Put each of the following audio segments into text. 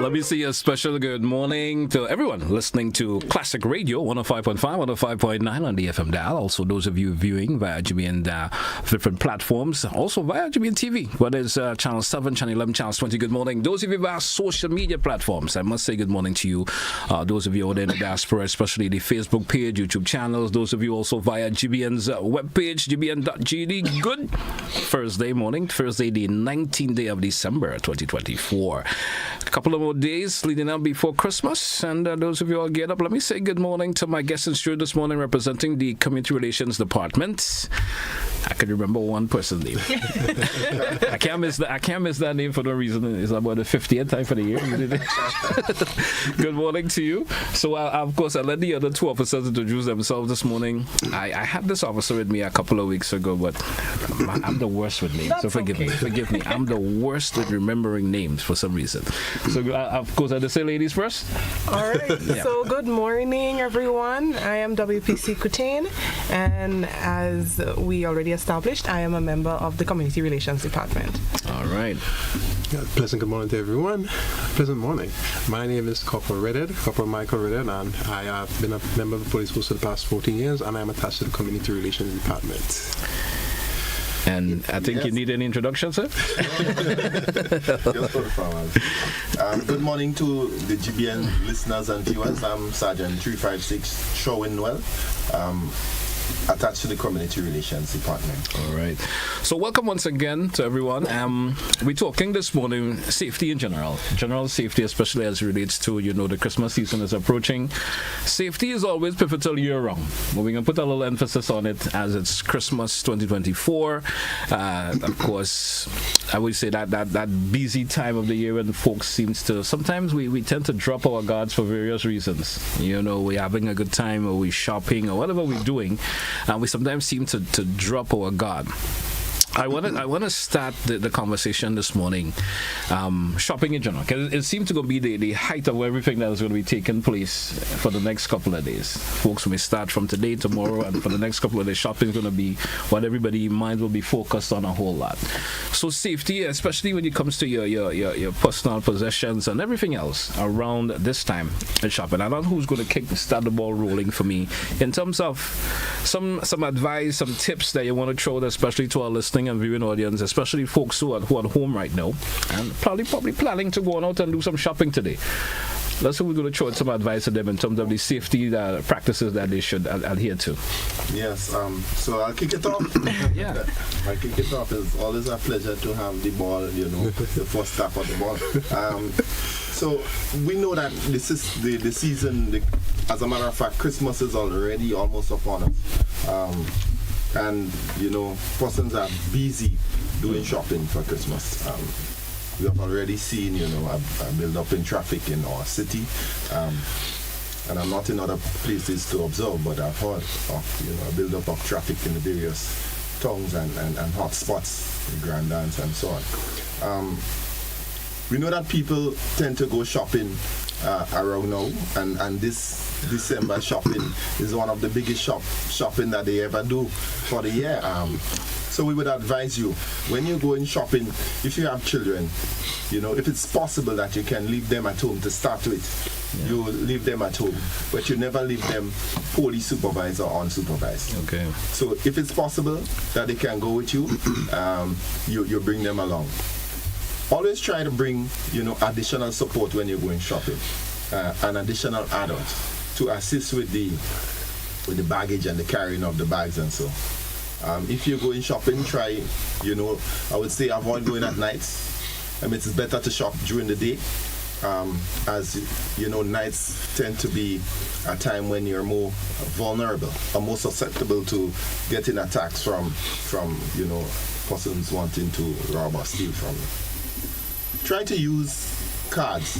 Let me say a special good morning to everyone listening to Classic Radio 105.5, 105.9 on the FM dial. Also, those of you viewing via GBN different platforms, also via GBN TV, whether it's Channel 7, Channel 11, Channel 20. Good morning. Those of you via social media platforms, I must say good morning to you. Those of you out there in the diaspora, especially the Facebook page, YouTube channels. Those of you also via GBN's webpage, gbn.gd. Good Thursday morning, Thursday, the 19th day of December 2024. A couple of more days leading up before Christmas, and those of you all get up, let me say good morning to my guest in studio this morning representing the Community Relations Department. I can remember one person's name. I can't miss that name for no reason. It's about the 50th time for the year. Good morning to you. So, of course, I let the other two officers introduce themselves this morning. I had this officer with me a couple of weeks ago, but I'm the worst with names. So forgive me. I'm the worst with remembering names for some reason. So, of course, I just say ladies first. All right. Yeah. So, good morning, everyone. I am WPC Kutain, and as we already established, I am a member of the Community Relations Department. All right. Pleasant good morning to everyone. Pleasant morning. My name is Corporal Michael Redhead, and I have been a member of the police force for the past 14 years, and I am attached to the Community Relations Department. And I think you need an introduction, sir? Just for the farmers. Good morning to the GBN listeners and viewers. I'm Sergeant 356 Sherwin Noel, attached to the Community Relations Department. All right. So welcome once again to everyone. We're talking this morning safety in general safety, especially as it relates to, the Christmas season is approaching. Safety is always pivotal year round. But we're going to put a little emphasis on it as it's Christmas 2024. Of course, I would say that busy time of the year when folks seems to, sometimes we tend to drop our guards for various reasons. We're having a good time, or we're shopping, or whatever we're doing. And we sometimes seem to drop our guard. I want to start the conversation this morning, shopping in general, because it seems to be the height of everything that is going to be taking place for the next couple of days. Folks may start from today, tomorrow, and for the next couple of days, shopping is going to be what everybody's mind will be focused on a whole lot. So safety, especially when it comes to your personal possessions and everything else around this time in shopping. I don't know who's going to start the ball rolling for me in terms of some advice, some tips that you want to throw, especially to our listening and viewing audience, especially folks who are at home right now and probably planning to go out and do some shopping today. That's what we're going to throw some advice to them in terms of the safety practices that they should adhere to. Yes, so I'll kick it off. Yeah. I'll kick it off. It's always a pleasure to have the ball, the first tap of the ball. So we know that this is the season. As a matter of fact, Christmas is already almost upon us. And persons are busy doing shopping for Christmas. We have already seen, a build-up in traffic in our city. And I'm not in other places to observe, but I've heard of, a build-up of traffic in the various towns and hot spots, the Grand Dance and so on. We know that people tend to go shopping around now, and this December shopping is one of the biggest shopping that they ever do for the year. So we would advise you, when you go in shopping, if you have children, if it's possible that you can leave them at home to start with, you leave them at home, but you never leave them fully supervised or unsupervised. Okay. So if it's possible that they can go with you, you bring them along. Always try to bring, additional support when you're going shopping, an additional adult to assist with the baggage and the carrying of the bags and so. If you're going shopping, try, I would say avoid going at nights. It's better to shop during the day, as nights tend to be a time when you're more vulnerable or more susceptible to getting attacks from persons wanting to rob or steal from you. Try to use cards,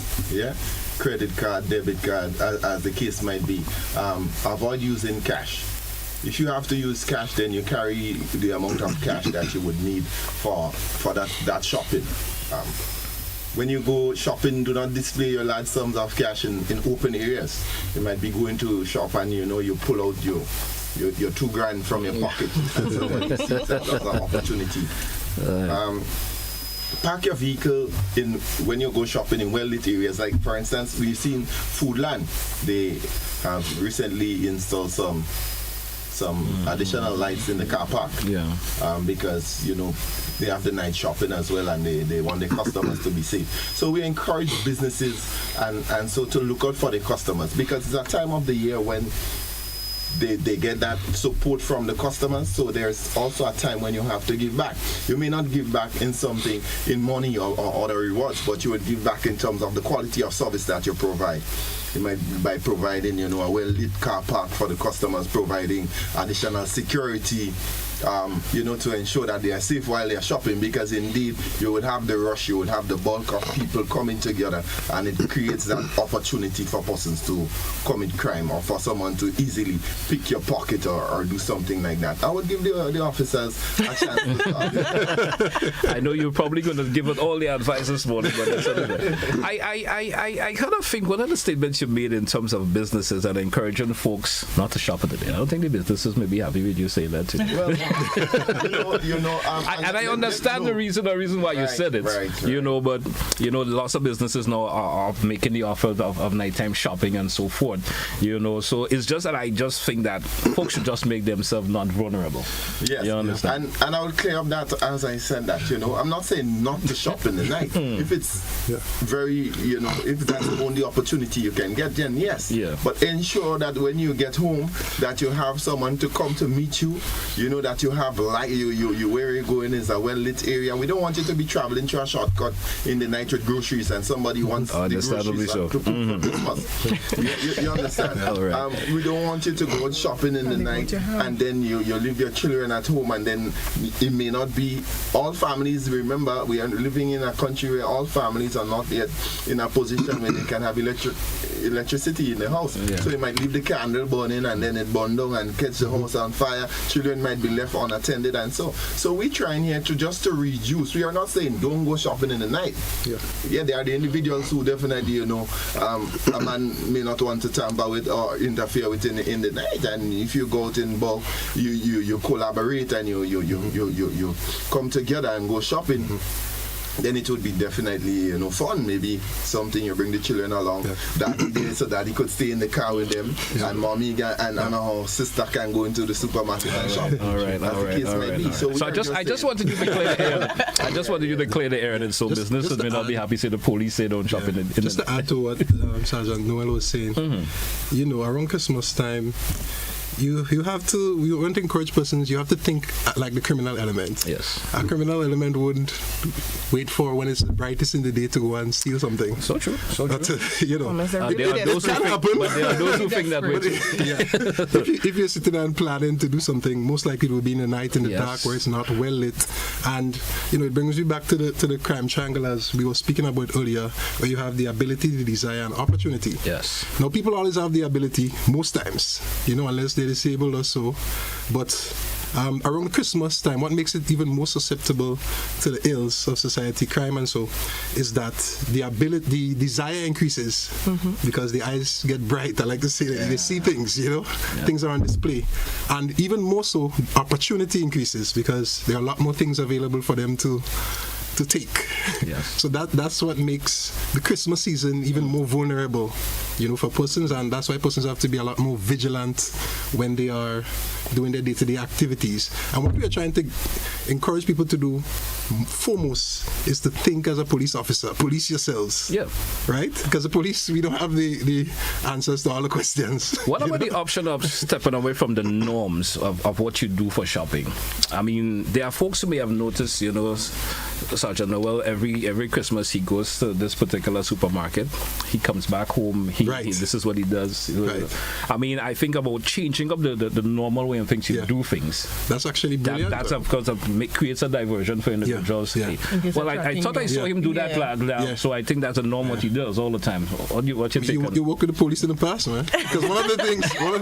credit card, debit card, as the case might be. Avoid using cash. If you have to use cash, then you carry the amount of cash that you would need for that shopping. When you go shopping, do not display your large sums of cash in open areas. You might be going to shop and you pull out your $2,000 from your pocket and somebody sees that as an opportunity. park your vehicle in when you go shopping in well-lit areas. Like, for instance, we've seen Foodland. They have recently installed some additional lights in the car park. Yeah. Because, you know, they have the night shopping as well, and they want the customers to be safe. So we encourage businesses and so to look out for the customers, because it's a time of the year when they get that support from the customers. So there's also a time when you have to give back. You may not give back in something, in money or other rewards, but you would give back in terms of the quality of service that you provide. You might by providing, you know, a well-lit car park for the customers, providing additional security, you know, to ensure that they are safe while they are shopping, because indeed you would have the rush, you would have the bulk of people coming together, and it creates that opportunity for persons to commit crime or for someone to easily pick your pocket or do something like that. I would give the officers a chance to I know you're probably going to give it all the advice this morning, but that's I kind of think one of the statements you made in terms of businesses and encouraging folks not to shop at the day. I don't think the businesses may be happy with you saying that too. Well, I understand the reason why you said it, right. You know, but you know, lots of businesses now are making the offer of nighttime shopping and so forth, you know, so it's just that I just think that folks should just make themselves not vulnerable. Yes, you understand? And I will clear up that as I said that, you know, I'm not saying not to shop in the night. If it's very, you know, if that's the only opportunity you can get, then yes. Yeah. But ensure that when you get home, that you have someone to come to meet you, you know, that you have light, you where you're going is a well-lit area. We don't want you to be traveling through a shortcut in the night with groceries and somebody wants the groceries so. to cook for Christmas. You understand? Right. We don't want you to go shopping in the night and then you leave your children at home, and then it may not be all families. Remember, we are living in a country where all families are not yet in a position where they can have electricity in the house. Yeah. So you might leave the candle burning and then it burn down and catch the house on fire. Children might be left unattended, and so we trying here to reduce. We are not saying don't go shopping in the night. Yeah, there are the individuals who definitely, you know, a man may not want to tamper with or interfere with in the night, and if you go out in bulk, you collaborate and you come together and go shopping. Then it would be definitely, you know, fun. Maybe something you bring the children along that day so that he could stay in the car with them, and mommy and her sister can go into the supermarket and shop. All right. So I just wanted you to clear the air. I just wanted you to clear the air, and so businesses may not be happy. Say the police say don't shop in the. Just to add to what Sergeant Noel was saying, you know, around Christmas time, you want to encourage persons, you have to think like the criminal element. Yes. A criminal element wouldn't wait for when it's brightest in the day to go and steal something. So true. You know. There are those who think that way. If you're sitting and planning to do something, most likely it will be in the night, in the dark, where it's not well lit. And, you know, it brings you back to the crime triangle, as we were speaking about earlier, where you have the ability, the desire, and opportunity. Yes. Now, people always have the ability, most times, you know, unless they're disabled or so, but around Christmas time, what makes it even more susceptible to the ills of society, crime and so, is that the desire increases because the eyes get bright. I like to say that they see things, you know, things are on display, and even more so, opportunity increases because there are a lot more things available for them to take. Yes. So that's what makes the Christmas season even more vulnerable, you know, for persons, and that's why persons have to be a lot more vigilant when they are doing their day-to-day activities. And what we are trying to encourage people to do foremost is to think as a police officer, police yourselves. Yeah. Right? Because the police, we don't have the answers to all the questions. What about the option of stepping away from the norms of what you do for shopping? I mean, there are folks who may have noticed, you know, Sergeant Noel, every Christmas he goes to this particular supermarket. He comes back home. This is what he does. Right. I mean, I think about changing up the normal way in things you do things. That's actually brilliant. That's of course creates a diversion for individuals. Yeah. Well, I thought I saw him do that, so I think that's a norm what he does all the time. What you think? You work with the police in the past, man. Because one of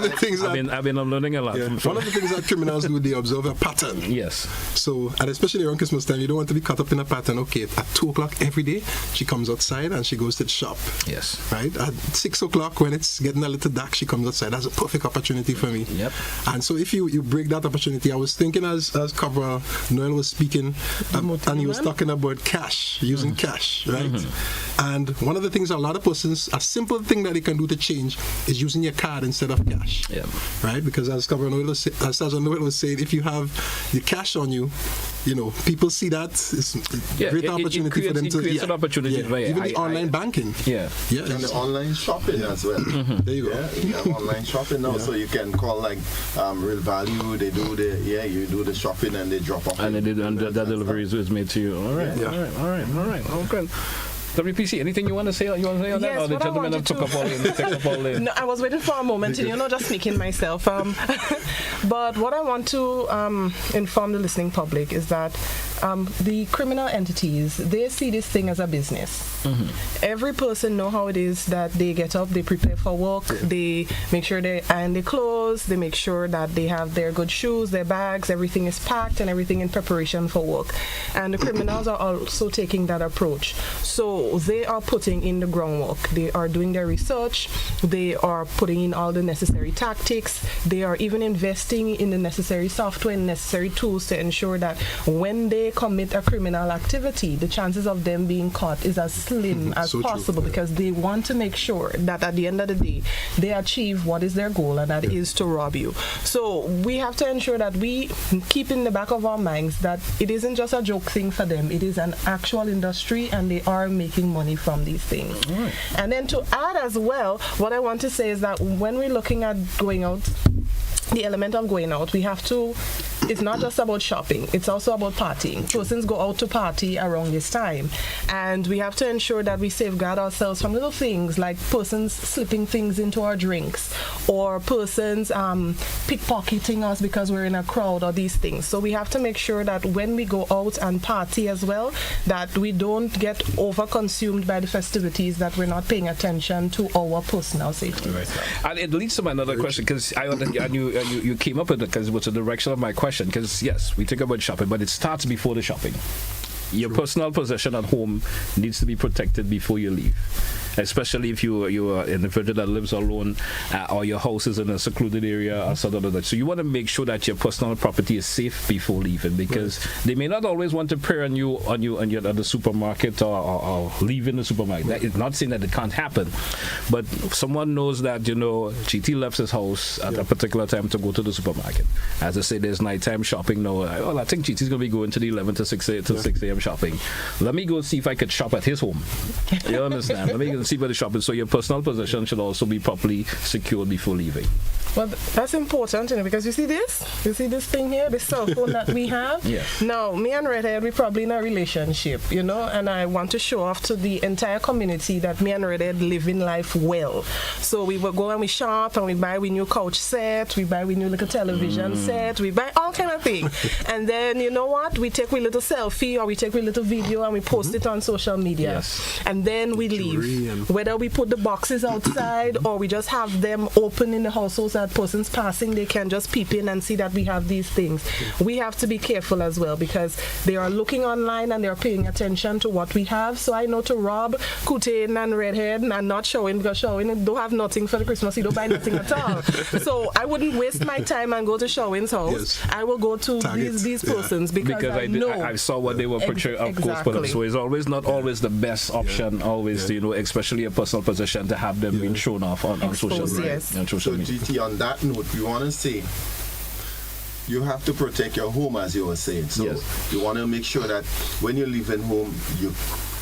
the things I've been learning a lot. One of the things that criminals do, they observe a pattern. Yes. So, and especially around Christmas time, you don't want to be caught up developing a pattern. Okay, at 2 o'clock every day, she comes outside and she goes to the shop. Yes. Right? At 6 o'clock, when it's getting a little dark, she comes outside. That's a perfect opportunity for me. Yep. And so if you break that opportunity, I was thinking as Corporal Noel was speaking, and he was talking about cash, using cash, right? And one of the things a lot of persons, a simple thing that they can do to change is using your card instead of cash. Yeah. Right? Because as Corporal Noel was saying, if you have your cash on you, people see that it's a great opportunity for them to create an opportunity. Even the online banking. Yeah. Yeah. And the online shopping as well. There you go. Yeah, you have online shopping now, so you can call like Real Value. They do you do the shopping and they drop off. And that delivery is made to you. All right. All right. Okay. WPC, anything you want to say? On Yes, that? Or the gentleman that took up all in? No, I was waiting for a moment, just sneaking myself. But what I want to inform the listening public is that the criminal entities, they see this thing as a business. Every person know how it is that they get up, they prepare for work, they make sure they iron their clothes, they make sure that they have their good shoes, their bags, everything is packed and everything in preparation for work. And the criminals are also taking that approach. So they are putting in the groundwork. They are doing their research. They are putting in all the necessary tactics. They are even investing in the necessary software and necessary tools to ensure that when they commit a criminal activity, the chances of them being caught is as slim as possible, because they want to make sure that at the end of the day, they achieve what is their goal, and that is to rob you. So we have to ensure that we keep in the back of our minds that it isn't just a joke thing for them. It is an actual industry, and they are making money from these things. Right. And then to add as well, what I want to say is that when we're looking at going out, the element of going out, we have to, it's not just about shopping, it's also about partying. Persons go out to party around this time, and we have to ensure that we safeguard ourselves from little things like persons slipping things into our drinks, or persons pickpocketing us because we're in a crowd, or these things. So we have to make sure that when we go out and party as well, that we don't get over-consumed by the festivities, that we're not paying attention to our personal safety. Right. And it leads to my another question, because you came up with it because it was the direction of my question. Because yes, we think about shopping, but it starts before the shopping. Your personal possession at home needs to be protected before you leave, especially if you are an individual that lives alone, or your house is in a secluded area or something like that. So you want to make sure that your personal property is safe before leaving, because they may not always want to prey on you at the supermarket or leaving the supermarket. That is not saying that it can't happen, but someone knows that GT left his house at a particular time to go to the supermarket. As I say, there's nighttime shopping now. Well, I think GT's going to be going to the 11 to 6 a.m. shopping. Let me go see if I could shop at his home. You understand? Let me go see where the shop is. So your personal possession should also be properly secured before leaving. Well, that's important, because you see this thing here, this cell phone that we have. Yeah. Now, me and Redhead, we're probably in a relationship, and I want to show off to the entire community that me and Redhead live in life well. So we will go and we shop, and we buy we new couch set, we buy we new little television set, we buy all kind of things. And then, you know what? We take we little selfie, or we take we little video, and we post it on social media. Yes. And then we leave. Whether we put the boxes outside, or we just have them open in the house, so that persons passing, they can just peep in and see that we have these things. We have to be careful as well, because they are looking online and they're paying attention to what we have. So I know to rob Kutain and Redhead and not showing, because showing don't have nothing for the Christmas, he don't buy nothing at all. So I wouldn't waste my time and go to Showing's house. Yes. I will go to these persons, because I know. I saw what they were portraying, of course, but so it's always not always the best option, always, especially a personal possession, to have them being shown off on social media. Yes. On social media. GT, on that note, we want to say you have to protect your home, as you were saying. So you want to make sure that when you're leaving home, you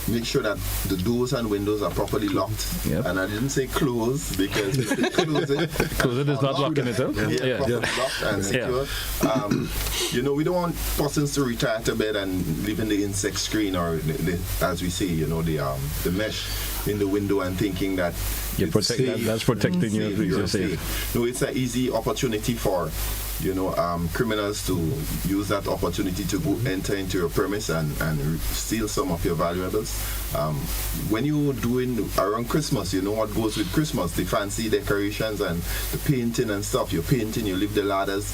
make sure that the doors and windows are properly locked. Yep. And I didn't say close, because if you close it, is not locking it up. Properly locked and secure. We don't want persons to retire to bed and leaving the insect screen, or as we say, the mesh in the window, and thinking that that's protecting you. You're safe. No, it's an easy opportunity for criminals to use that opportunity to go enter into your premise and steal some of your valuables. When you're doing around Christmas, you know what goes with Christmas, the fancy decorations and the painting and stuff. You're painting, you leave the ladders,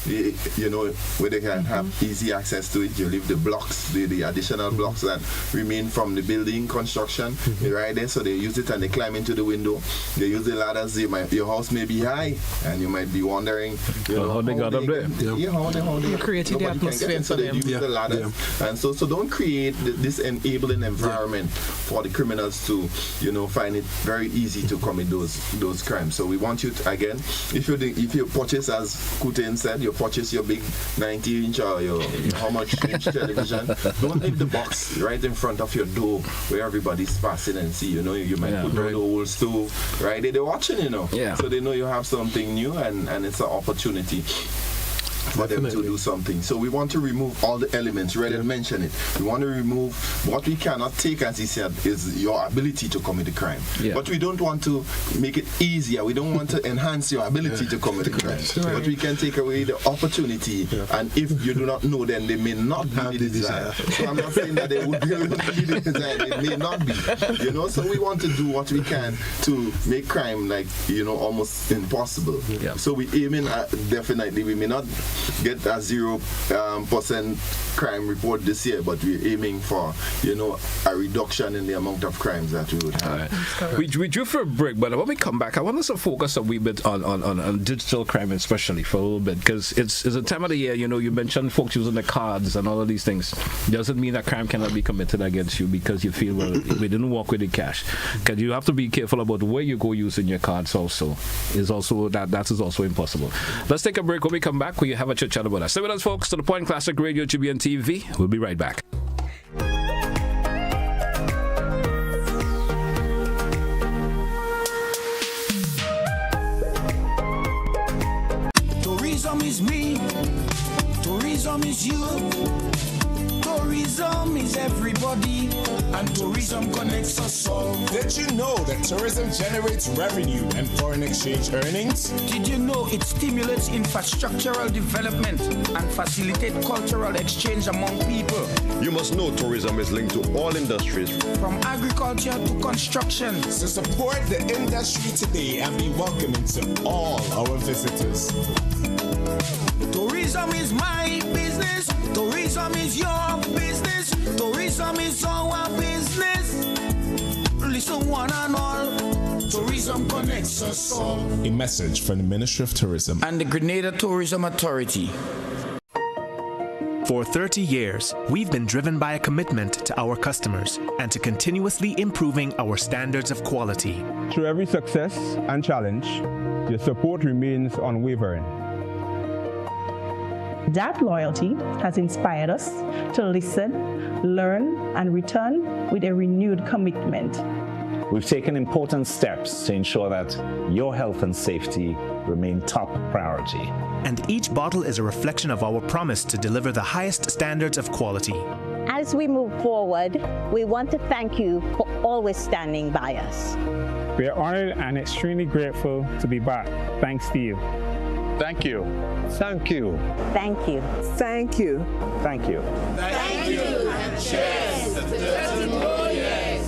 you know, where they can have easy access to it. You leave the blocks, the additional blocks that remain from the building construction right there, so they use it and they climb into the window. They use the ladders. Your house may be high, and you might be wondering, you know, how they got up there. How they created the atmosphere so they use the ladders. And so don't create this enabling environment for the criminals to, you know, find it very easy to commit those crimes. So we want you to, again, if you purchase, as Kutain said, you purchase your big 90-inch or your how much inch television, don't leave the box right in front of your door where everybody's passing and see. You know, you might put down the old stove right there. They're watching, you know, so they know you have something new, and it's an opportunity for them to do something. So we want to remove all the elements. Red mentioned it. We want to remove what we cannot take, as he said, is your ability to commit a crime. But we don't want to make it easier. We don't want to enhance your ability to commit a crime. But we can take away the opportunity. And if you do not know, then they may not be the desire. So I'm not saying that they would be the desire. They may not be. You know, so we want to do what we can to make crime, like, you know, almost impossible. So we aiming at, definitely, we may not get a 0% crime report this year, but we're aiming for, you know, a reduction in the amount of crimes that we would have. We drew for a break, but when we come back, I want us to focus a wee bit on digital crime, especially for a little bit, because it's a time of the year, you know, you mentioned folks using the cards and all of these things. Doesn't mean that crime cannot be committed against you because you feel, well, we didn't walk with the cash. Because you have to be careful about where you go using your cards also. That is also impossible. Let's take a break. When we come back, we have a chit-chat about that. Stay with us, folks, to The Point Classic Radio, GBN TV. We'll be right back. Tourism is me, tourism is you, tourism is everybody, and tourism connects us all. Did you know that tourism generates revenue and foreign exchange earnings? Did you know it stimulates infrastructural development and facilitates cultural exchange among people? You must know tourism is linked to all industries, from agriculture to construction. So support the industry today and be welcoming to all our visitors. Tourism is my business. Tourism is your business. Tourism is our business. Listen, one and all. Tourism connects us all. A message from the Ministry of Tourism and the Grenada Tourism Authority. For 30 years, we've been driven by a commitment to our customers and to continuously improving our standards of quality. Through every success and challenge, your support remains unwavering. That loyalty has inspired us to listen, learn, and return with a renewed commitment. We've taken important steps to ensure that your health and safety remain top priority. And each bottle is a reflection of our promise to deliver the highest standards of quality. As we move forward, we want to thank you for always standing by us. We are honored and extremely grateful to be back. Thanks to you. Thank you. Thank you. Thank you. Thank you. Thank you. Thank you. And cheers to 30 more years.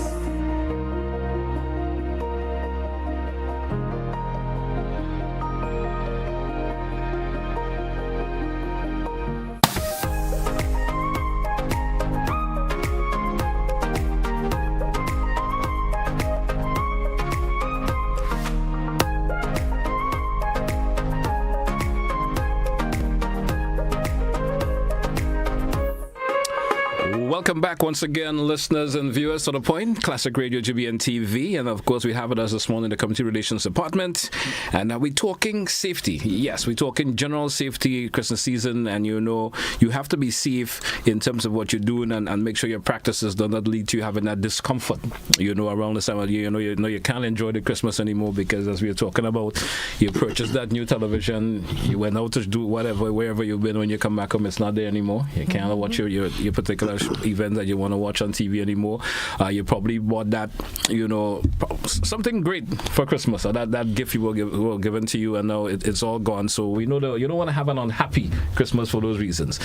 Welcome back once again, listeners and viewers to The Point, Classic Radio, GBN TV, and of course we have with us this morning the Community Relations Department, and now we're talking safety. Yes, we're talking general safety, Christmas season, and you know, you have to be safe in terms of what you're doing and make sure your practices do not lead to you having that discomfort, you know, around this time of year. You can't enjoy the Christmas anymore because, as we were talking about, you purchased that new television, you went out to do whatever, wherever you've been, when you come back home, it's not there anymore. You can't watch your particular event that you want to watch on TV anymore. You probably bought that, something great for Christmas, or that gift you were given to you, and now it's all gone. So we know that you don't want to have an unhappy Christmas for those reasons.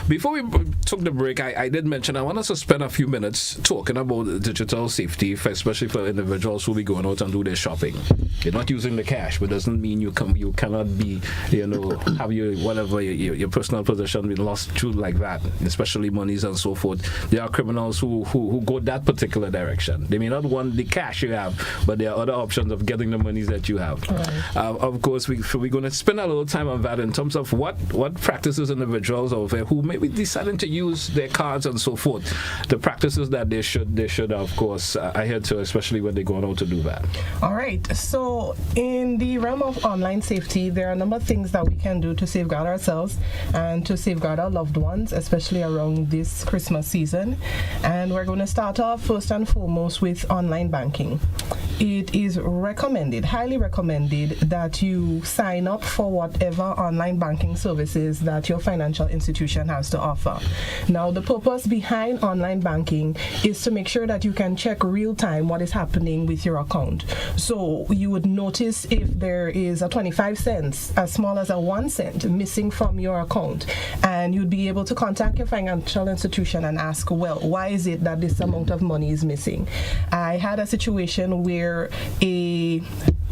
Before we took the break, I did mention I want us to spend a few minutes talking about digital safety, especially for individuals who be going out and do their shopping. You're not using the cash, but doesn't mean you cannot be, have your personal possession be lost through like that, especially monies and so forth. There are criminals who go that particular direction. They may not want the cash you have, but there are other options of getting the monies that you have. Right. Of course, we're going to spend a little time on that in terms of what practices individuals over there who may be deciding to use their cards and so forth, the practices that they should of course adhere to, especially when they're going out to do that. All right. So in the realm of online safety, there are a number of things that we can do to safeguard ourselves and to safeguard our loved ones, especially around this Christmas season. And we're going to start off first and foremost with online banking. It is recommended, highly recommended, that you sign up for whatever online banking services that your financial institution has to offer. Now, the purpose behind online banking is to make sure that you can check real time what is happening with your account. So you would notice if there is a 25 cents, as small as a 1 cent, missing from your account, and you'd be able to contact your financial institution and ask, well, why is it that this amount of money is missing? I had a situation where a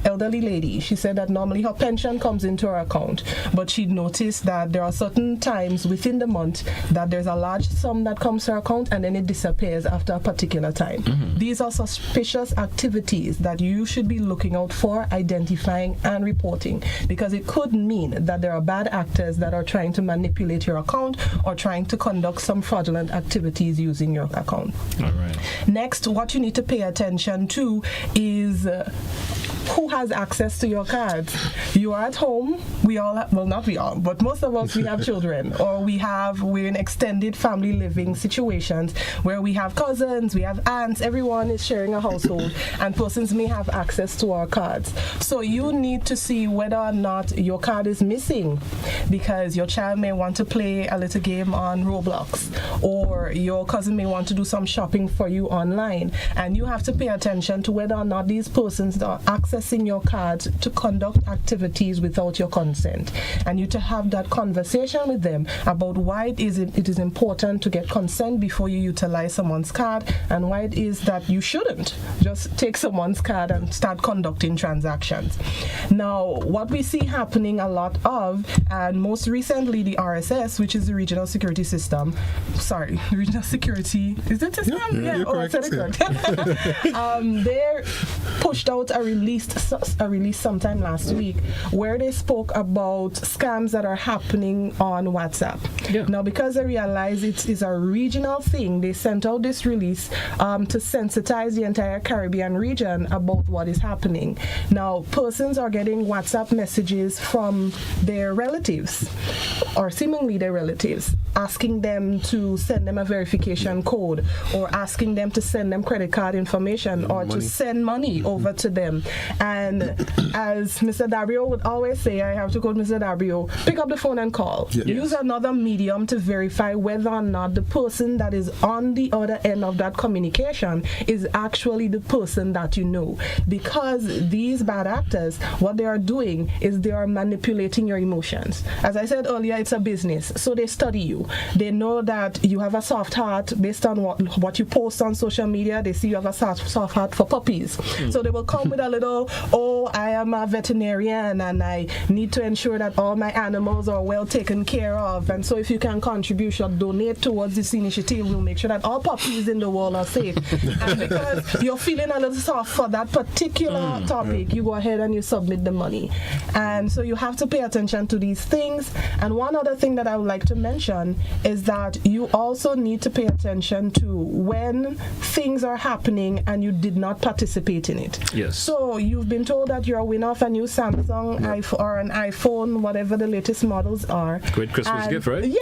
elderly lady, she said that normally her pension comes into her account, but she noticed that there are certain times within the month that there's a large sum that comes to her account and then it disappears after a particular time. Mm-hmm. These are suspicious activities that you should be looking out for, identifying and reporting, because it could mean that there are bad actors that are trying to manipulate your account or trying to conduct some fraudulent activities using your account. All right. Next, what you need to pay attention to is who has access to your cards. You are at home. We all not we all, but most of us, we have children, or we're in extended family living situations where we have cousins, we have aunts, everyone is sharing a household, and persons may have access to our cards. So you need to see whether or not your card is missing, because your child may want to play a little game on Roblox, or your cousin may want to do some shopping for you online, and you have to pay attention to whether or not these persons are accessing your cards to conduct activities without your consent, and you to have that conversation with them about why it is important to get consent before you utilize someone's card, and why it is that you shouldn't just take someone's card and start conducting transactions. Now, what we see happening a lot of, and most recently the RSS, which is the Regional Security System, Regional Security, is it system? Yeah. I said it correct. They pushed out a release sometime last week where they spoke about scams that are happening on WhatsApp. Yeah. Now, because they realize it is a regional thing, they sent out this release to sensitize the entire Caribbean region about what is happening. Now, persons are getting WhatsApp messages from their relatives, or seemingly their relatives, asking them to send them a verification code, or asking them to send them credit card information, or to send money over to them. And as Mr. Dabrio would always say, I have to quote Mr. Dabrio, pick up the phone and call. Yes. Use another medium to verify whether or not the person that is on the other end of that communication is actually the person that you know. Because these bad actors, what they are doing is they are manipulating your emotions. As I said earlier, it's a business, so they study you. They know that you have a soft heart based on what you post on social media. They see you have a soft heart for puppies. So they will come with a little, I am a veterinarian and I need to ensure that all my animals are well taken care of. And so if you can contribute or donate towards this initiative, we'll make sure that all puppies in the world are safe. And because you're feeling a little soft for that particular topic, you go ahead and you submit the money. And so you have to pay attention to these things. And one other thing that I would like to mention is that you also need to pay attention to when things are happening and you did not participate in it. Yes. So you've been told that you're a winner of a new Samsung or an iPhone, whatever the latest models are. Great Christmas gift, right? Yeah,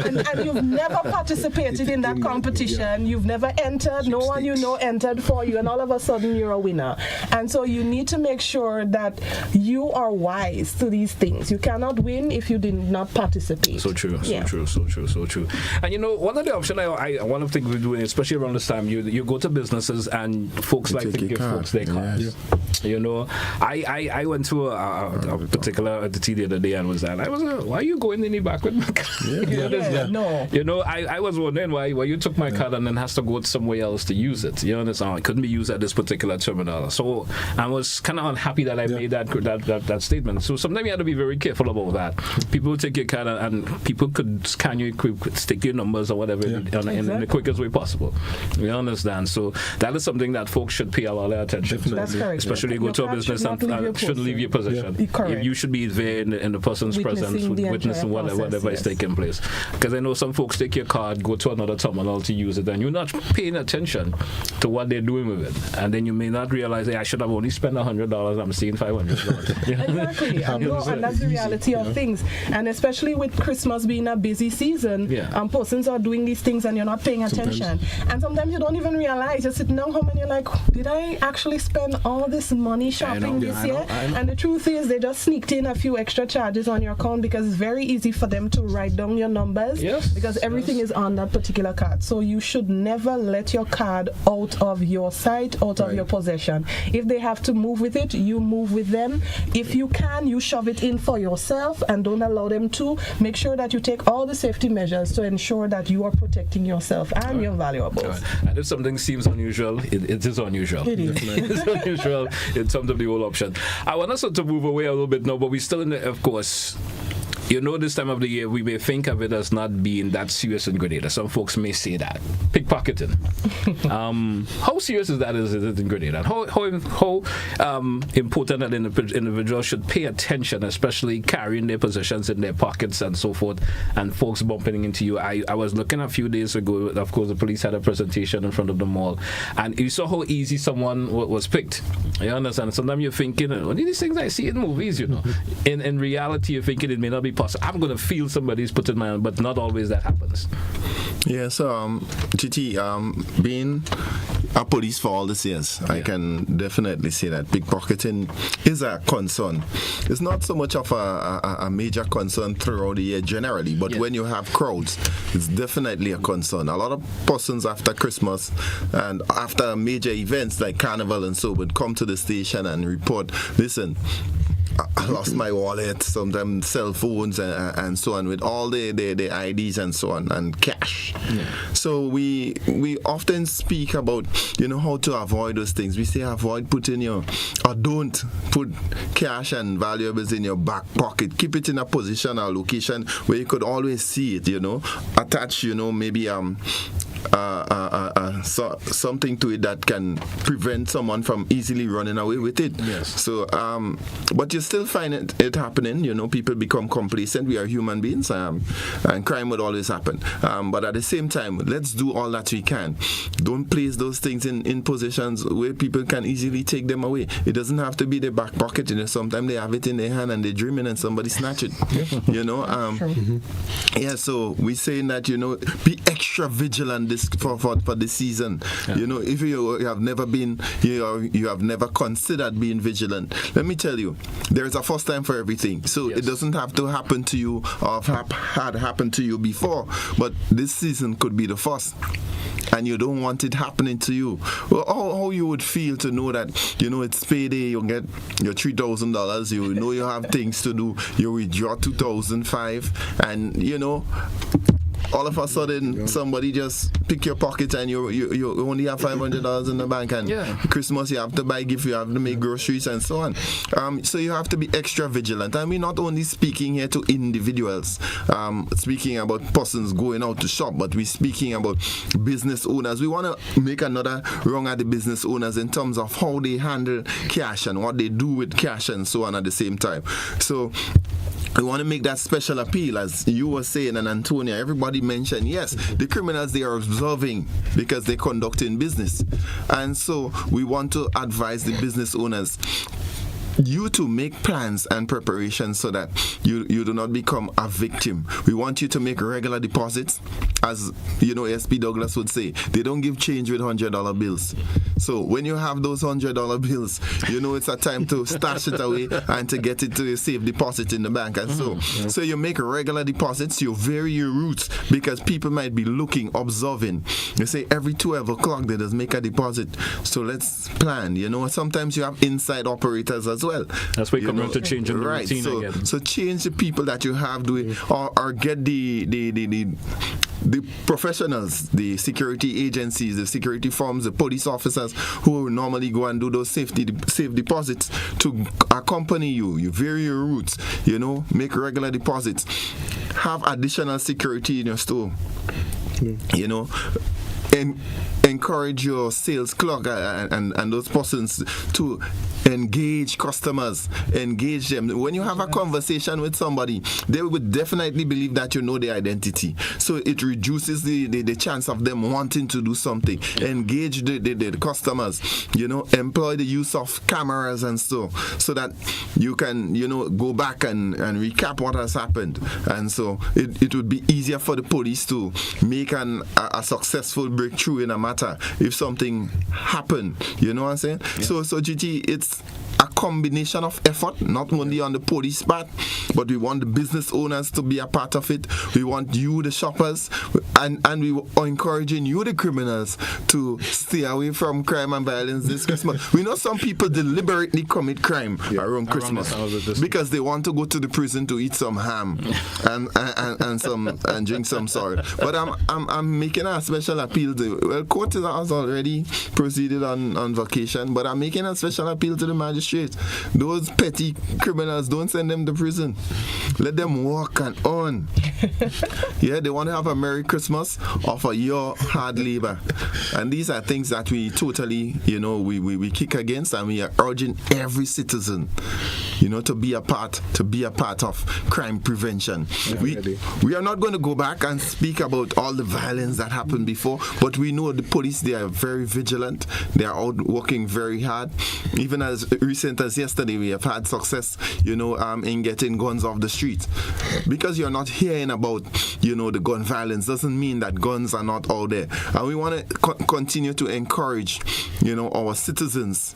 and you've never participated in that competition. You've never entered. No one you know entered for you, and all of a sudden you're a winner. And so you need to make sure that you are wise to these things. You cannot win if you did not participate. So true, so true. And you know, one of the options one of the things we're doing, especially around this time, you go to businesses and folks like to give folks their cards. Yeah. You know, I went to a particular entity the other day and was that why are you going in the back with my card? No. You know, I was wondering why you took my card and then has to go somewhere else to use it. You understand? It couldn't be used at this particular terminal. So I was kind of unhappy that I made that statement. So sometimes you have to be very careful about that. People will take your card and people could scan you, stick your numbers or whatever in the quickest way possible. You understand? So that is something that folks should pay a lot of attention to. That's correct. Especially go to a business and shouldn't leave your position. You should be there in the person's presence, witnessing whatever is taking place. Because I know some folks take your card, go to another terminal to use it, and you're not paying attention to what they're doing with it. And then you may not realize, hey, I should have only spent $100, I'm seeing $500. Exactly. And that's the reality of things. And especially with Christmas being a busy season, persons are doing these things and you're not paying attention. And sometimes you don't even realize, you're sitting down home and you're like, did I actually spend all this money shopping this year? And the truth is, they just sneaked in a few extra charges on your account because it's very easy for them to write down your numbers because everything is on that particular card. So you should never let your card out of your sight, out of your possession. If they have to move with it, you move with them. If you can, you shove it in for yourself and don't allow them to. Make sure that you take all the safety measures to ensure that you are protecting yourself and your valuables. And if something seems unusual, it is unusual. It is. It is unusual in terms of the whole option. I want us to move away a little bit now, but we're still in the, of course, you know, this time of the year, we may think of it as not being that serious in Grenada. Some folks may say that. Pickpocketing. How serious is it in Grenada? How important that individuals should pay attention, especially carrying their possessions in their pockets and so forth, and folks bumping into you. I was looking a few days ago, of course, the police had a presentation in front of the mall, and you saw how easy someone was picked. You understand? Sometimes you're thinking, one of these things I see in movies, you know. In reality, you're thinking it may not be possible. I'm going to feel somebody's put in my hand, but not always that happens. Yeah, so GT, being a police for all these years, I can definitely say that pickpocketing is a concern. It's not so much of a major concern throughout the year generally, but when you have crowds, it's definitely a concern. A lot of persons after Christmas and after major events like Carnival and so would come to the station and report, listen, I lost my wallet, sometimes cell phones and so on, with all the IDs and so on, and cash. So we often speak about, you know, how to avoid those things. We say avoid putting or don't put cash and valuables in your back pocket. Keep it in a position or location where you could always see it, you know. Attach, you know, maybe something to it that can prevent someone from easily running away with it. So, but you still find it happening. You know, people become complacent. We are human beings, and crime would always happen. But at the same time, let's do all that we can. Don't place those things in positions where people can easily take them away. It doesn't have to be their back pocket. You know, sometimes they have it in their hand and they're dreaming and somebody snatch it. You know, so we're saying that, you know, be extra vigilant for this season. You know, if you have never been, you have never considered being vigilant, let me tell you, there is a first time for everything. So it doesn't have to happen to you or had happened to you before, but this season could be the first, and you don't want it happening to you. Well, how you would feel to know that, you know, it's payday, you get your $3,000, you know you have things to do, you withdraw $2,500, and you know, all of a sudden somebody just pick your pocket and you only have $500 in the bank, and Christmas you have to buy gift, you have to make groceries and so on. So you have to be extra vigilant, and we're not only speaking here to individuals, speaking about persons going out to shop, but we're speaking about business owners. We want to make another rung at the business owners in terms of how they handle cash and what they do with cash and so on at the same time. So we want to make that special appeal, as you were saying, and Antonia, everybody mentioned, yes, the criminals, they are observing because they're conducting business. And so we want to advise the business owners, you to make plans and preparations so that you do not become a victim. We want you to make regular deposits. As you know, SP Douglas would say, they don't give change with $100 bills. So when you have those $100 bills, you know it's a time to stash it away and to get it to a safe deposit in the bank. And so you make regular deposits, you vary your routes, because people might be looking, observing. You say every 12 o'clock they just make a deposit. So let's plan. You know, sometimes you have inside operators as well. That's why you come around to change the right. routine again. So change the people that you have doing, or get the professionals, the security agencies, the security firms, the police officers who normally go and do those safe deposits to accompany you. You vary your routes, you know, make regular deposits, have additional security in your store, you know, and encourage your sales clerk and those persons to engage customers, engage them. When you have a conversation with somebody, they would definitely believe that you know their identity. So it reduces the chance of them wanting to do something. Engage the customers, you know, employ the use of cameras and so that you can, you know, go back and recap what has happened. And so it would be easier for the police to make a successful breakthrough in a matter if something happened. You know what I'm saying? Yeah. So GT, it's a combination of effort, not only on the police part, but we want the business owners to be a part of it. We want you, the shoppers, and we are encouraging you, the criminals, to stay away from crime and violence this Christmas. We know some people deliberately commit crime around Christmas because they want to go to the prison to eat some ham and drink some sorry. But I'm making a special appeal to, court has already proceeded on vacation, but I'm making a special appeal to the magistrate. Those petty criminals, don't send them to prison. Let them walk and on. Yeah, they want to have a Merry Christmas off of your hard labor. And these are things that we totally, you know, we kick against, and we are urging every citizen, you know, to be a part of crime prevention. We are not going to go back and speak about all the violence that happened before, but we know the police, they are very vigilant. They are out working very hard. Even as recent as yesterday, we have had success, you know, in getting guns off the street. Because you're not hearing about, you know, the gun violence doesn't mean that guns are not out there. And we want to continue to encourage, you know, our citizens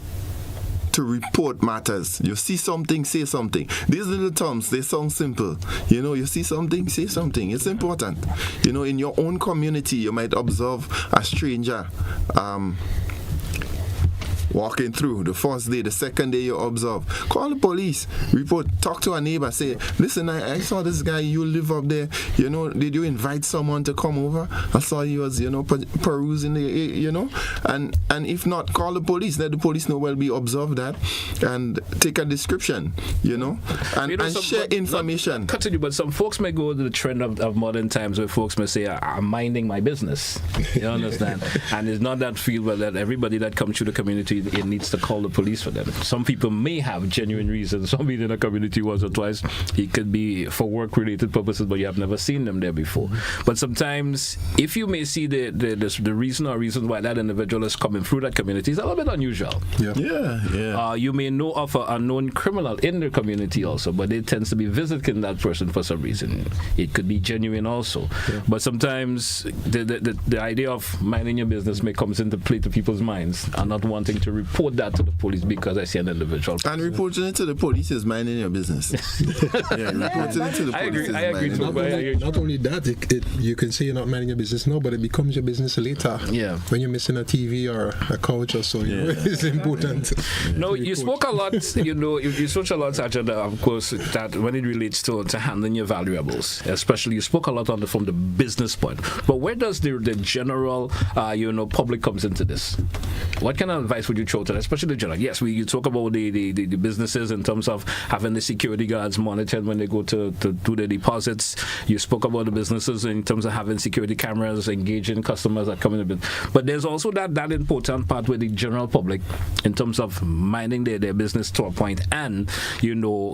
to report matters. You see something, say something. These little terms, they sound simple. You know, you see something, say something. It's important. You know, in your own community, you might observe a stranger walking through. The first day, the second day, you observe. Call the police, report, talk to a neighbor, say, listen, I saw this guy, you live up there, you know, did you invite someone to come over? I saw he was, you know, perusing the, you know, and if not, call the police, let the police know, well, we observed that, and take a description, you know, and, share information. Continue, but some folks may go to the trend of modern times where folks may say, I'm minding my business. You understand? And it's not that feel well that everybody that comes to the community, it needs to call the police for them. Some people may have genuine reasons. Somebody in a community once or twice, it could be for work-related purposes, but you have never seen them there before. But sometimes, if you may see the reason or reasons why that individual is coming through that community, it's a little bit unusual. Yeah. You may know of a known criminal in the community also, but it tends to be visiting that person for some reason. It could be genuine also. Yeah. But sometimes the idea of minding your business may comes into play to people's minds and not wanting to report that to the police because I see an individual person. And reporting it to the police is minding your business. Reporting it to the police I agree too. Not only that, you can say you're not minding your business now, but it becomes your business later. Yeah. When you're missing a TV or a couch or so, you know, it's important. No, you spoke a lot, you know, you spoke a lot, Sajid, of course, that when it relates to handling your valuables, especially you spoke a lot from the business point. But where does the general, you know, public comes into this? What kind of advice would you throw to that, especially the general? Yes, you talk about the businesses in terms of having the security guards monitored when they go to do the deposits. You spoke about the businesses in terms of having security cameras, engaging customers that come in. But there's also that important part with the general public in terms of minding their business to a point and,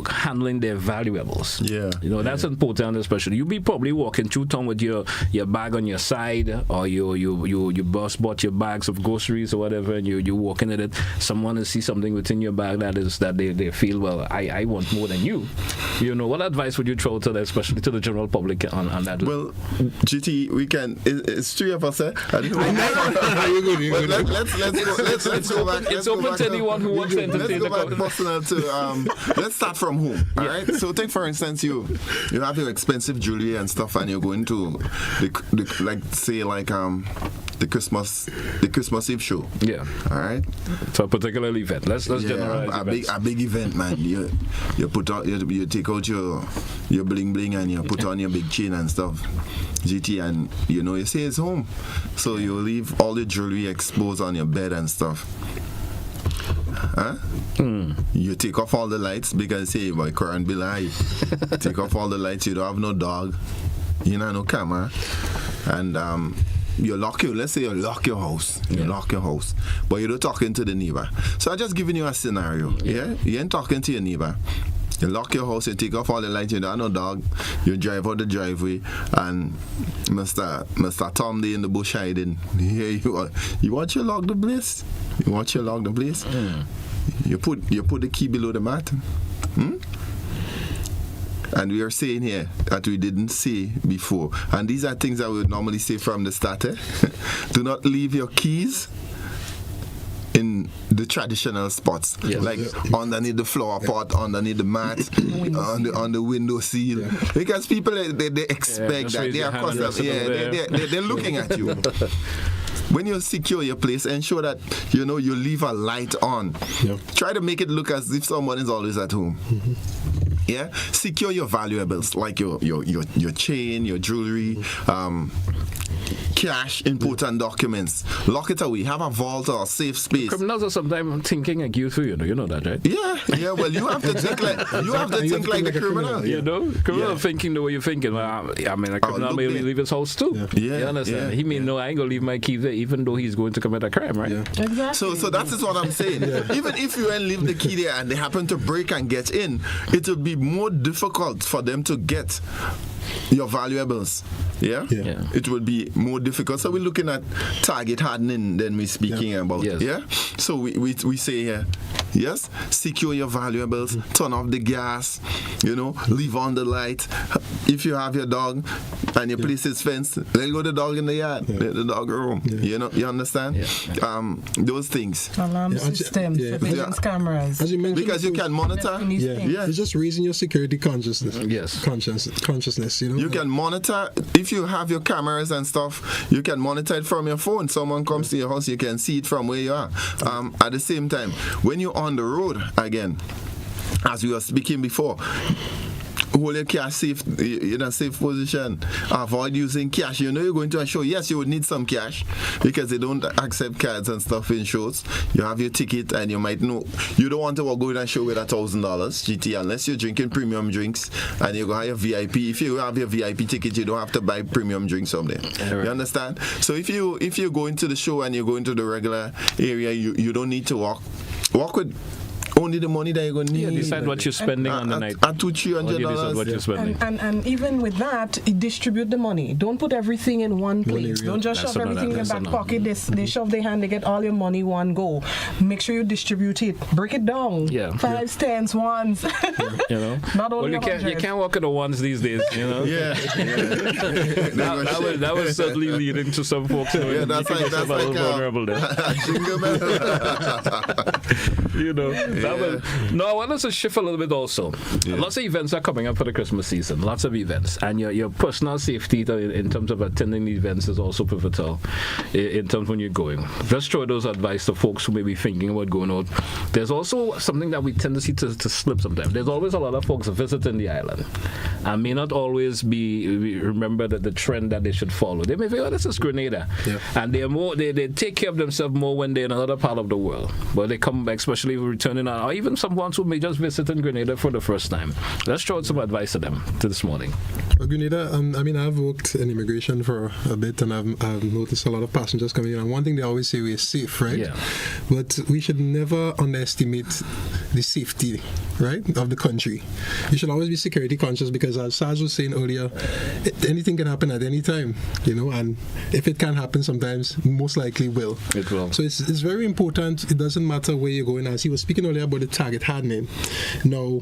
handling their valuables. Yeah. That's important, especially. You be probably walking through town with your bag on your side, or your boss bought your bags of groceries or whatever, and you're walking in it. Someone will see something within your bag that they feel, well, I want more than you. What advice would you throw to that, especially to the general public on that? Well, GT, we can. It's three of us, eh? Let's go back. It's open to anyone who wants to entertain the conversation. Let's start from home. All right. So take for instance, you have your expensive jewelry and stuff, and you're going to the Christmas Eve show. Yeah. All right. So a particular event. Let's generalize a big event, man. You put out you take out your bling bling and you put on your big chain and stuff. GT, and you say it's home, so you leave all the jewelry exposed on your bed and stuff. Huh? You take off all the lights because say boy current bill high. Take off all the lights. You don't have no dog. No camera, and let's say you lock your house. Lock your house, but you're not talking to the neighbor. So I'm just giving you a scenario. Yeah, you ain't talking to your neighbor. You lock your house, you take off all the lights, you don't have no dog, you drive out the driveway, and Mr. Tom there in the bush hiding. Here you are. You want you lock the place? You put the key below the mat. And we are saying here that we didn't say before. And these are things that we would normally say from the start. Do not leave your keys in the traditional spots, underneath the flower pot, underneath the mat, on the window sill, because people they expect that they are custom. They're looking at you. When you secure your place, ensure that you leave a light on. Try to make it look as if someone is always at home. Yeah, secure your valuables like your chain, your jewelry, cash, important documents. Lock it away. Have a vault or a safe space. Criminals are sometimes thinking like you too. You know that, right? Yeah. Well, you have to think like the criminal. Criminal thinking the way you're thinking. Well, I mean, a criminal may leave his house too. You understand? He may know I ain't gonna leave my key there, even though he's going to commit a crime, right? Exactly. So that is what I'm saying. Even if you leave the key there and they happen to break and get in, it will be more difficult for them to get your valuables. It will be more difficult. So we're looking at target hardening than we're speaking about. So we say here, yes, secure your valuables, turn off the gas, leave on the light. If you have your dog and your place is fenced, let go the dog in the yard, let the dog roam. You understand? Those things. Alarm systems, surveillance cameras. As you mentioned, because you can monitor. It's just raising your security consciousness. Consciousness. You can monitor. If you have your cameras and stuff, you can monitor it from your phone. Someone comes to your house, you can see it from where you are. At the same time, when you're on the road, again, as we were speaking before, hold your cash safe in a safe position. Avoid using cash. You're going to a show. Yes, you would need some cash because they don't accept cards and stuff in shows. You have your ticket and you might know you don't want to go to a show with $1,000 GT unless you're drinking premium drinks and you're going to have VIP. If you have your VIP ticket, you don't have to buy premium drinks from there. You understand? So if you're going to the show and you're going to the regular area, you don't need to walk with only the money that you're going to need. Decide what you're spending on the night. At $200-$300. What you're spending. And even with that, distribute the money. Don't put everything in one place. Don't just shove everything in your back pocket. They shove their hand, they get all your money one go. Make sure you distribute it. Break it down. 5s, 10s, 1s. Not only you can't walk at the ones these days. That was certainly leading to some folks. That's like vulnerable there. No, I want us to shift a little bit also. Lots of events are coming up for the Christmas season. Lots of events. And your personal safety in terms of attending the events is also pivotal in terms of when you're going. Just throw those advice to folks who may be thinking about going out. There's also something that we tend to see to slip sometimes. There's always a lot of folks visiting the island and may not always remember that the trend that they should follow. They may think, oh, this is Grenada. Yeah. And they take care of themselves more when they're in another part of the world. But they come back, especially returning on, or even some ones who may just visit in Grenada for the first time. Let's throw out some advice to them this morning. Well, Grenada, I've worked in immigration for a bit, and I've noticed a lot of passengers coming in. And one thing they always say, we're safe, right? Yeah. But we should never underestimate the safety, right, of the country. You should always be security conscious, because as Saj was saying earlier, anything can happen at any time, and if it can happen sometimes, most likely will. It will. So it's very important. It doesn't matter where you're going. As he was speaking earlier about the target hardening. Now,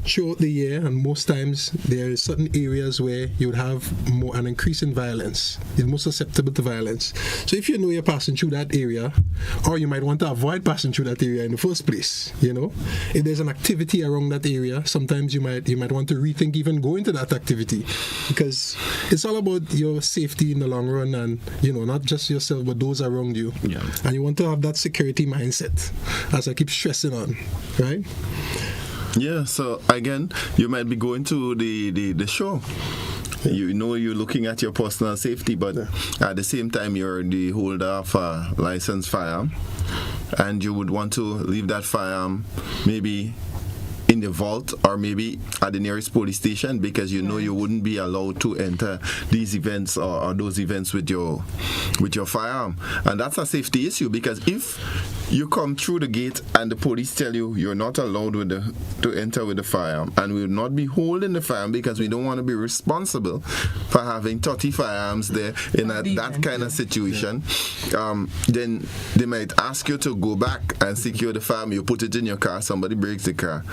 throughout the year, and most times, there are certain areas where you would have an increase in violence. You're more susceptible to violence. So if you know you're passing through that area, or you might want to avoid passing through that area in the first place, if there's an activity around that area, sometimes you might want to rethink even going to that activity, because it's all about your safety in the long run, and not just yourself but those around you. Yeah. And you want to have that security mindset, as I keep stressing on, right? Yeah, so again, you might be going to the show. You know you're looking at your personal safety, but at the same time you're the holder of a licensed firearm, and you would want to leave that firearm maybe in the vault or maybe at the nearest police station, because you know you wouldn't be allowed to enter these events or those events with your firearm. And that's a safety issue, because if you come through the gate and the police tell you you're not allowed to enter with the firearm, and we will not be holding the firearm because we don't want to be responsible for having 30 firearms there in that kind of situation, then they might ask you to go back and secure the firearm. You put it in your car, somebody breaks the car,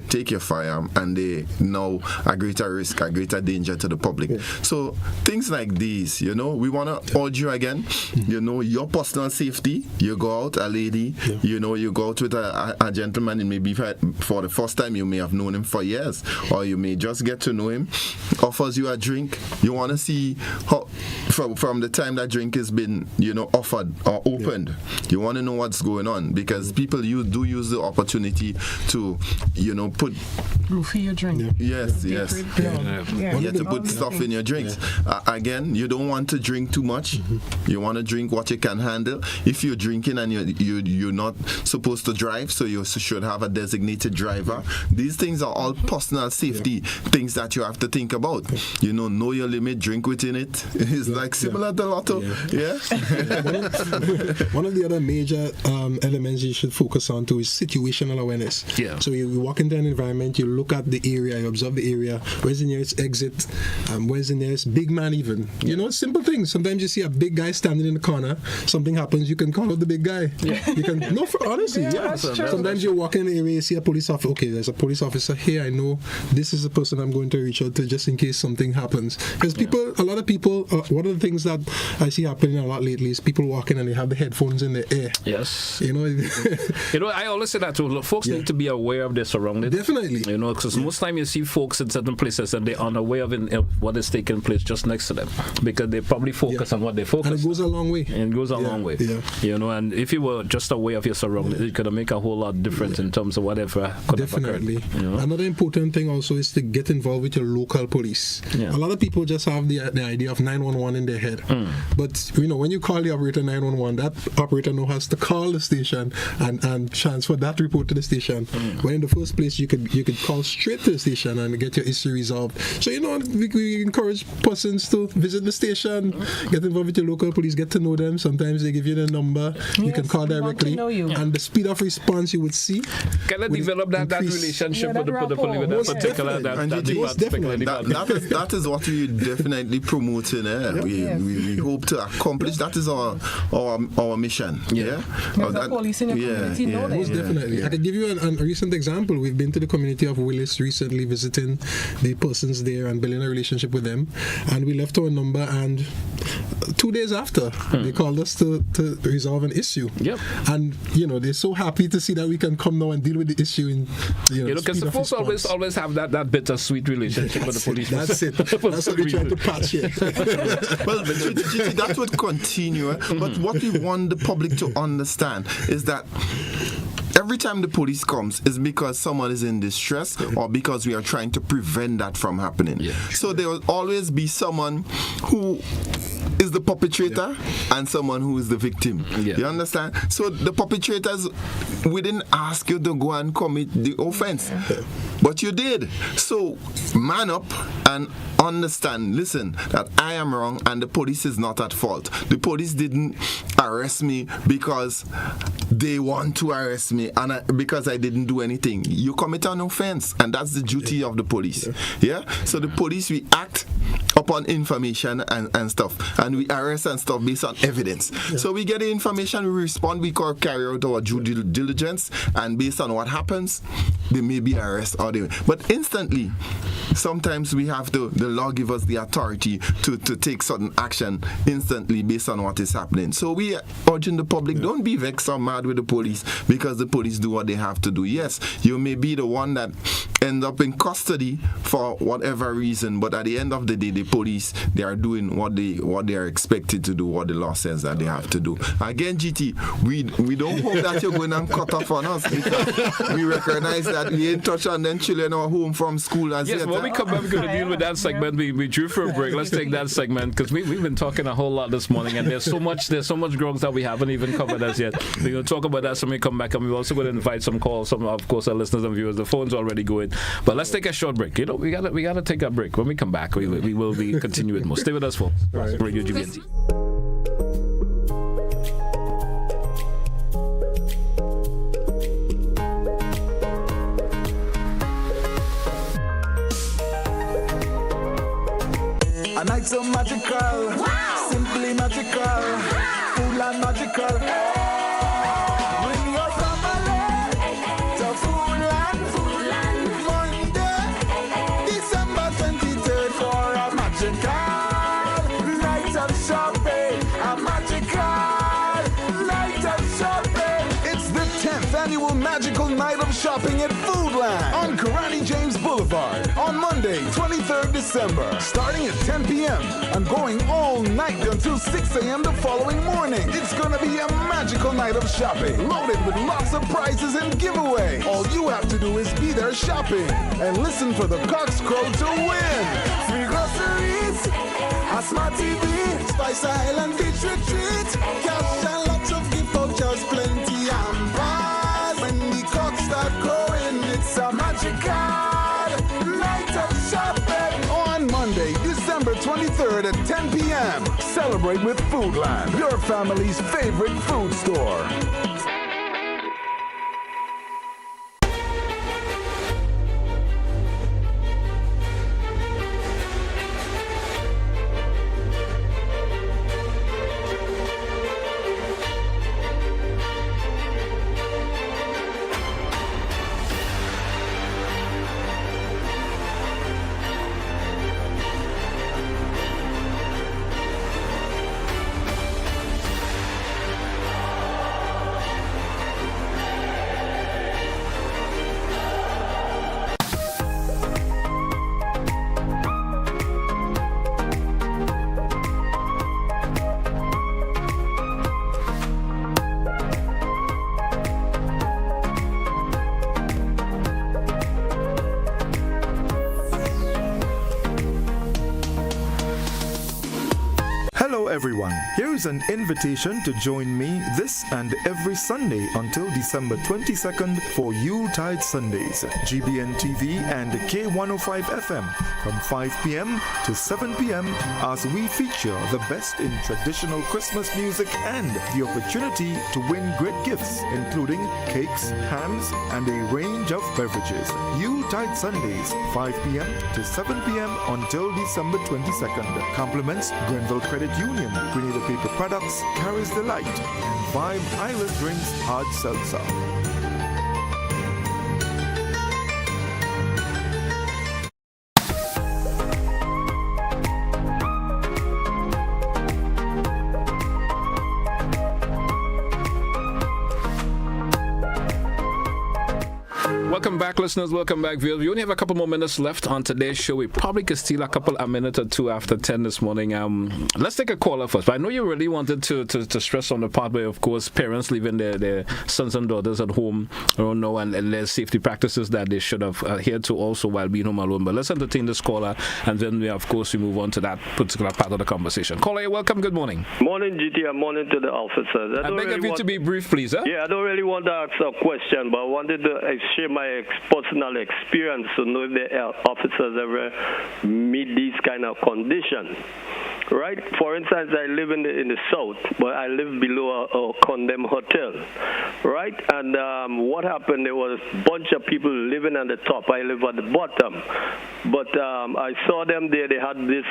take your firearm, and they now a greater risk, a greater danger to the public. So things like these, we want to urge you again, your personal safety. You go out, a lady, you go out with a gentleman, and maybe for the first time you may have known him for years, or you may just get to know him, offers you a drink. You want to see how from the time that drink has been offered or opened, you want to know what's going on, because people do use the opportunity to put roof in your drink. Yes. To put stuff in your drinks. Again, you don't want to drink too much. You want to drink what you can handle. If you're drinking and you're not supposed to drive, so you should have a designated driver. These things are all personal safety things that you have to think about. Know your limit, drink within it. It's like similar to lotto. One of the other major elements you should focus on too is situational awareness. So you walk into an environment, you look at the area, you observe the area. Where's the nearest exit? Where's the nearest big man even? Simple things. Sometimes you see a big guy standing in the corner, something happens, you can call out the big guy. You can honestly, sometimes you walk in the area, you see a police officer. Okay, there's a police officer here. I know this is the person I'm going to reach out to just in case something happens. Because a lot of people, one of the things that I see happening a lot lately is people walking and they have the headphones in the air. Yes. I always say that too. Folks need to be aware of their surroundings. Definitely. Because most time you see folks in certain places and they're unaware of what is taking place just next to them, because they probably focus on what they focus on. And it goes a long way. Yeah. And if you were just aware of your surroundings, it could make a whole lot of difference in terms of whatever could have occurred. Another important thing also is to get involved with your local police. A lot of people just have the idea of 911 in their head. But when you call the operator 911, that operator now has to call the station and transfer that report to the station. When in the first place you could call straight to the station and get your issue resolved. So we encourage persons to visit the station, get involved with your local police, get to know them. Sometimes they give you the number, you can call directly, and the speed of response you would see. Can I develop that relationship with the police with that particular that is what we definitely promoting. We hope to accomplish. That is our mission. Police in your community know that. Most definitely. I could give you a recent example. We've been to the community of Willis recently, visiting the persons there and building a relationship with them. And we left our number, and 2 days after, they called us to resolve an issue. Yep. And, they're so happy to see that we can come now and deal with the issue in, because the folks always have that bittersweet relationship with the police. That's it. That's what we're trying to patch here. Well, that would continue. But what we want the public to understand is that every time the police comes is because someone is in distress or because we are trying to prevent that from happening. Yeah. So there will always be someone who is the perpetrator and someone who is the victim. Yeah. You understand? So the perpetrators, we didn't ask you to go and commit the offense, but you did. So man up and understand, listen, that I am wrong and the police is not at fault. The police didn't arrest me because they want to arrest me and because I didn't do anything. You commit an offense, and that's the duty of the police. Yeah? So the police, we act upon information and stuff, and we arrest and stuff based on evidence. So we get the information, we respond, we carry out our due diligence, and based on what happens, there may be arrest or they, but instantly, sometimes we have to, the law give us the authority to take certain action instantly based on what is happening. So we are urging the public, don't be vexed or mad with the police because the police do what they have to do. Yes, you may be the one that end up in custody for whatever reason, but at the end of the day, the police, they are doing what they are expected to do, what the law says that they have to do. Again, GT, we don't hope that you're going to cut off on us because we recognize that we ain't touch on them children or home from school as yes, yet. When we come back, we're going to deal with that segment. We drew for a break. Let's take that segment because we've been talking a whole lot this morning, and there's so much grounds that we haven't even covered as yet. We're going to talk about that when we come back, and we're also going to invite some calls, some of course our listeners and viewers. The phone's already going, but let's take a short break. We gotta take a break. When we come back, we will be continuing more. Stay with us, folks. Right. Radio GBNT. A night so magical, wow. Simply magical, full and magical. Bring your family to Full and Monday, December 23rd for a magical night of shopping. A magical night of shopping. It's the 10th annual magical night of shopping at Foodland on Karani James Boulevard on Monday, 23rd December, starting at 10 p.m. and going all night until 6 a.m. the following morning. It's gonna be a magical night of shopping, loaded with lots of prizes and giveaways. All you have to do is be there shopping and listen for the cocks crow to win. Free groceries, a smart TV, Spice Island Beach Retreat, cash and lots of gift vouchers, plenty and bars. When the cocks start crowing, it's a magical night of shopping on Monday, December 23rd at 10 p.m. Celebrate with Foodland, your family's favorite food store. Hello everyone, here is an invitation to join me this and every Sunday until December 22nd for Yuletide Sundays, GBN TV and K105 FM from 5 p.m. to 7 p.m. as we feature the best in traditional Christmas music and the opportunity to win great gifts including cakes, hams and a range of beverages. Yuletide Sundays, 5 p.m. to 7 p.m. until December 22nd. Compliments Grenville Credit Union, Grenada Paper Products, Carries the Light, and Vibe Island Drinks Hard Seltzer. Welcome back, listeners. Welcome back, viewers. We only have a couple more minutes left on today's show. We probably could steal a minute or two after 10 this morning. Let's take a caller first. But I know you really wanted to stress on the part where, of course, parents leaving their sons and daughters at home, and there's safety practices that they should have adhered to also while being home alone. But let's entertain this caller, and then we move on to that particular part of the conversation. Caller, welcome. Good morning. Morning, GT, and morning to the officers. I beg of you to be brief, please. Huh? Yeah, I don't really want to ask a question, but I wanted to share my personal experience to know if the officers ever meet these kind of conditions. Right? For instance, I live in the south, but I live below a condemned hotel. Right? And what happened, there was a bunch of people living on the top. I live at the bottom. But I saw them there. They had this,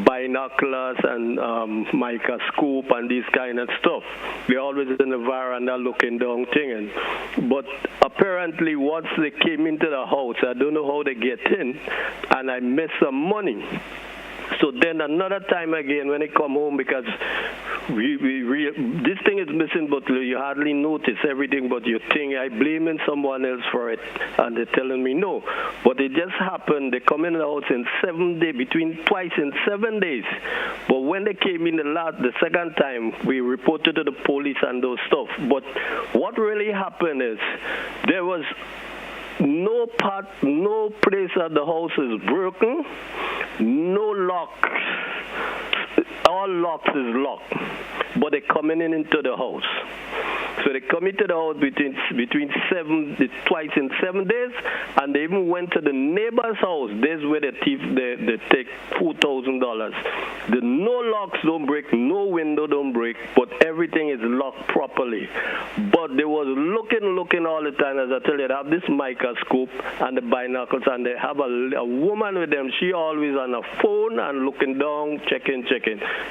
binoculars and microscope and this kind of stuff. They're always in the veranda looking down thing. But apparently, once they came into the house, I don't know how they get in, and I missed some money. So then another time again when I come home, because this thing is missing, but you hardly notice everything, but you think I blaming someone else for it, and they're telling me no. But it just happened. They come in the house in 7 days, between twice in 7 days. But when they came in the second time, we reported to the police and those stuff. But what really happened is there was no place at the house is broken, no lock. All locks is locked, but they're coming into the house. So they come into the house twice in 7 days, and they even went to the neighbor's house. This is where they take $4,000. The no locks don't break, no window don't break, but everything is locked properly. But they was looking all the time. As I tell you, they have this microscope and the binoculars, and they have a woman with them. She always on a phone and looking down, checking.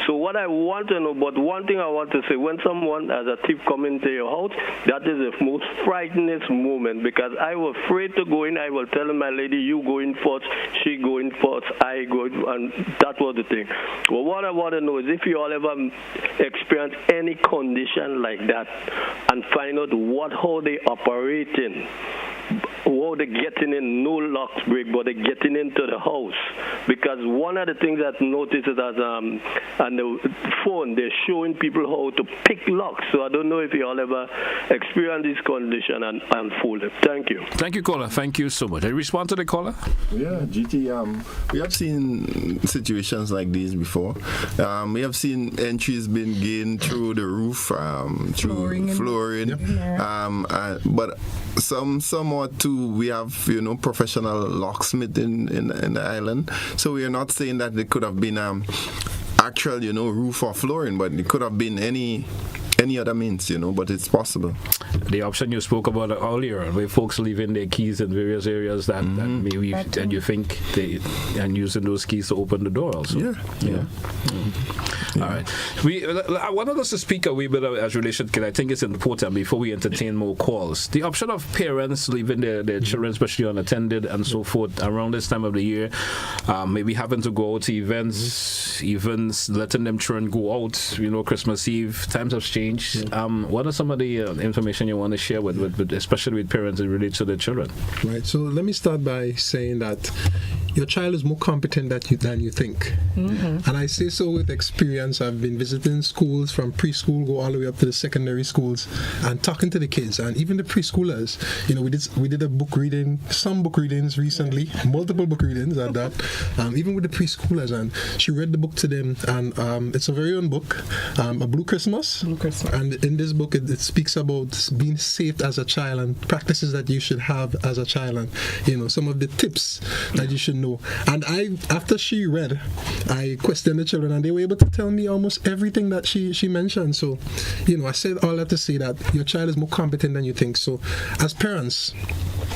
So what I want to know, but one thing I want to say, when someone as a thief come into your house, that is the most frightening moment, because I was afraid to go in. I will tell my lady, you go in first, she go in first, I go in, and that was the thing. But what I want to know is if you all ever experience any condition like that and find out how they operating, how they getting in, no locks break, but they getting into the house. Because one of the things I've noticed is that on the phone, they're showing people how to pick locks. So I don't know if you all ever experience this condition and unfold it. Thank you. Thank you, caller. Thank you so much. I respond to the caller? Yeah, GT, we have seen situations like these before. We have seen entries being gained through the roof, through flooring. Yeah. But somewhat too, we have professional locksmith in the island, so we are not saying that it could have been actual roof or flooring, but it could have been any other means, but it's possible. The option you spoke about earlier, where folks leaving their keys in various areas that maybe and you think and using those keys to open the door also. Yeah. Mm-hmm. All right. I wanted us to speak a wee bit as relation, because I think it's important before we entertain more calls. The option of parents leaving their children, especially unattended and so forth, around this time of the year, maybe having to go out to events, letting them children go out, Christmas Eve, times have changed. What are some of the information you want to share with especially with parents that relate to their children? Right. So let me start by saying that your child is more competent than you think. Mm-hmm. And I say so with experience. I've been visiting schools from preschool, go all the way up to the secondary schools, and talking to the kids and even the preschoolers. We did a book reading, some book readings recently, multiple book readings at that, even with the preschoolers, and she read the book to them, and it's a very own book, A Blue Christmas. And in this book, it speaks about being safe as a child and practices that you should have as a child, and some of the tips that you should know. And after she read, I questioned the children, and they were able to tell me almost everything that she mentioned. So, I said all that to say that your child is more competent than you think. So, as parents,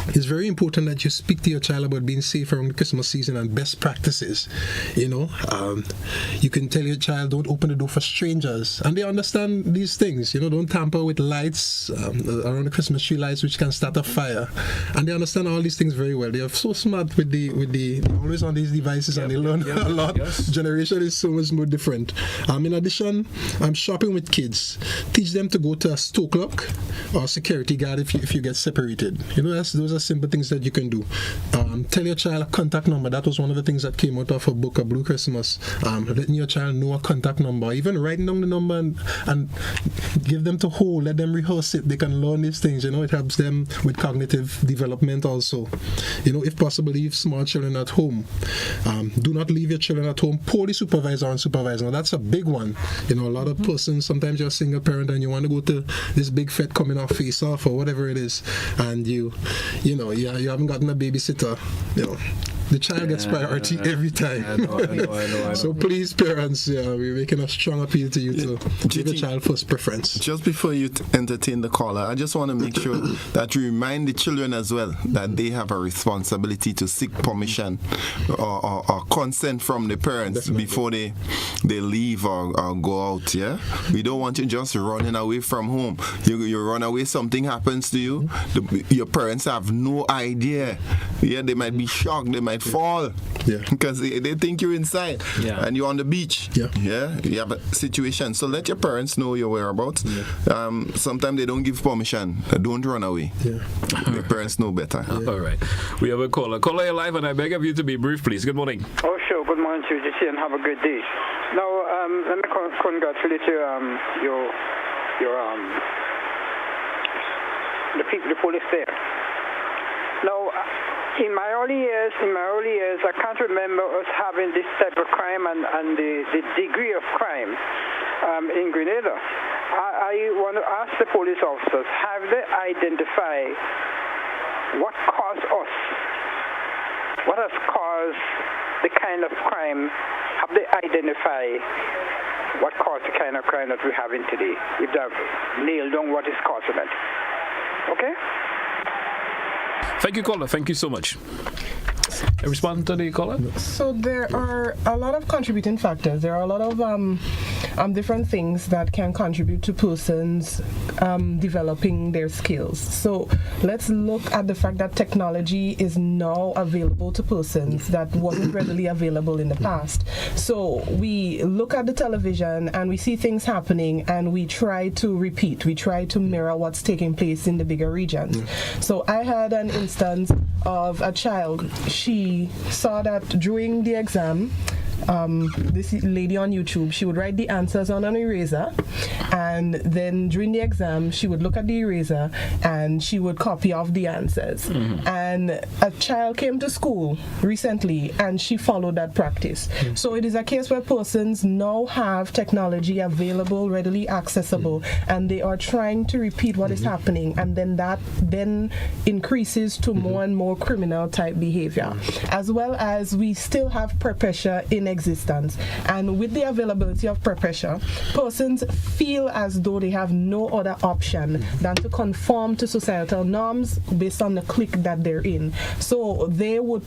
it's very important that you speak to your child about being safe around the Christmas season and best practices. You can tell your child, don't open the door for strangers, and they understand these things. Don't tamper with lights around the Christmas tree lights, which can start a fire, and they understand all these things very well. They are so smart with the always on these devices, and they learn a lot. Yes. Generation is so much more different. In addition, I'm shopping with kids. Teach them to go to a store clerk or security guard if you get separated. Those are simple things that you can do. Tell your child a contact number. That was one of the things that came out of a book, A Blue Christmas. Letting your child know a contact number, even writing down the number and give them to hold, let them rehearse it. They can learn these things. It helps them with cognitive development also. If possible, leave small children at home. Do not leave your children at home poorly supervised or unsupervised. Now that's a big one. A lot of persons, sometimes you're a single parent and you want to go to this big fete coming off face off or whatever it is, and you haven't gotten a babysitter. The child gets priority every time. I know. So please, parents, we're making a strong appeal to you to give the child first preference. Just before you entertain the caller, I just want to make sure that you remind the children as well that they have a responsibility to seek permission or consent from the parents before they leave or go out. Yeah, we don't want you just running away from home. You run away, something happens to you. Your parents have no idea. Yeah, they might be shocked. They might fall because they think you're inside and you're on the beach. You have a situation, so let your parents know your whereabouts. Sometimes they don't give permission. Don't run away. Your parents know better. All right, we have a caller. Caller, you're live, and I beg of you to be brief, please. Good morning. Oh, sure. Good morning to you, JC, and have a good day. Now, let me congratulate you, the people, the police there. Now, in my early years, I can't remember us having this type of crime and the degree of crime in Grenada. I want to ask the police officers, have they identified what caused us? What has caused the kind of crime? Have they identified what caused the kind of crime that we're having today? If they've nailed down what is causing it. Okay? Thank you, caller. Thank you so much. A response to the caller? So there are a lot of contributing factors. There are a lot of different things that can contribute to persons developing their skills. So let's look at the fact that technology is now available to persons that wasn't readily available in the past. So we look at the television and we see things happening and we try to repeat. We try to mirror what's taking place in the bigger regions. So I had an instance of a child. She saw that during the exam, this lady on YouTube, she would write the answers on an eraser, and then during the exam she would look at the eraser and she would copy off the answers. And a child came to school recently and she followed that practice. So it is a case where persons now have technology available, readily accessible, and they are trying to repeat what is happening, and then that then increases to more and more criminal type behavior. As well as we still have peer pressure in existence, and with the availability of peer pressure, persons feel as though they have no other option than to conform to societal norms based on the clique that they're in. So they would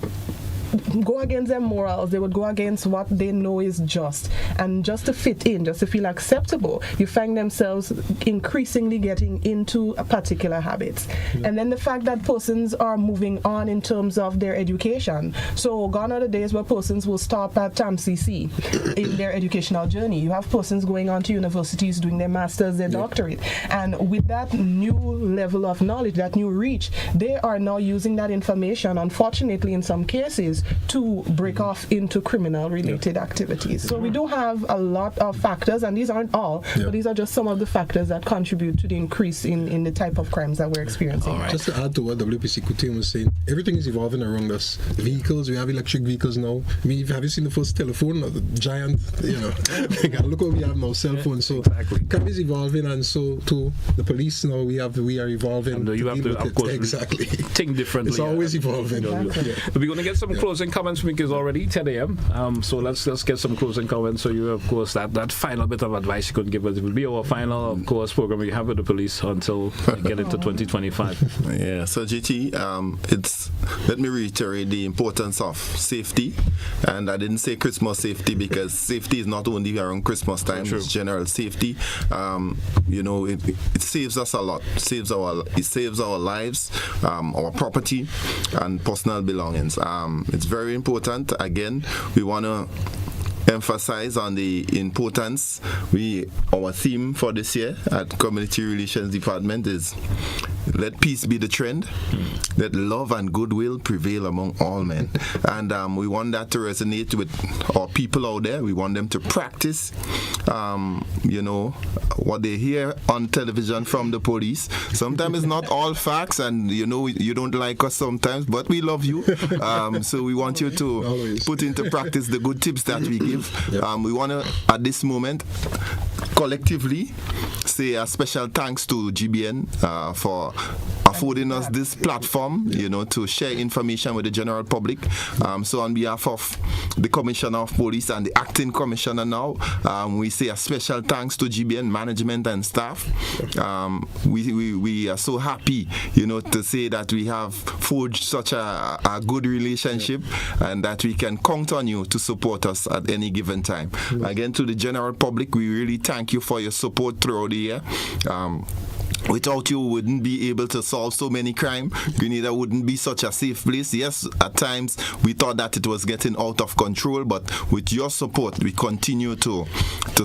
go against their morals, they would go against what they know is just, and just to fit in, just to feel acceptable, you find themselves increasingly getting into particular habits. And then the fact that persons are moving on in terms of their education. So gone are the days where persons will stop at TAMCC in their educational journey. You have persons going on to universities doing their masters, their doctorate, and with that new level of knowledge, that new reach, they are now using that information, unfortunately in some cases, to break off into criminal related activities. So we do have a lot of factors, and these aren't all, but these are just some of the factors that contribute to the increase in the type of crimes that we're experiencing. Just to add to what WPC Coutin was saying, everything is evolving around us. Vehicles, we have electric vehicles now. I mean, have you seen the first telephone? The giant, look what we have now, cell phones. So crime is evolving, and so too the police now we are evolving. And you have to, of course, exactly think differently. It's always evolving. We're going to get some close closing comments because already 10 a.m. So let's get some closing comments. So you, of course, that final bit of advice you could give us. It will be our final, of course, program we have with the police until we get into 2025. Yeah. So GT, let me reiterate the importance of safety, and I didn't say Christmas safety because safety is not only around Christmas time; it's general safety. It saves us a lot. It saves our lives, our property, and personal belongings. It's very important. Again, we want to emphasize on the importance. Our theme for this year at Community Relations Department is let peace be the trend, let love and goodwill prevail among all men. And we want that to resonate with our people out there. We want them to practice what they hear on television from the police. Sometimes it's not all facts, and you don't like us sometimes, but we love you. So we want you to put into practice the good tips that we give. We want to, at this moment, collectively say a special thanks to GBN for affording us this platform, to share information with the general public. So on behalf of the Commissioner of Police and the Acting Commissioner now, we say a special thanks to GBN management and staff. We are so happy, to say that we have forged such a good relationship and that we can count on you to support us at any given time. Again, to the general public, we really thank you for your support throughout the year. Without you, we wouldn't be able to solve so many crimes. Grenada wouldn't be such a safe place. Yes, at times we thought that it was getting out of control, but with your support, we continue to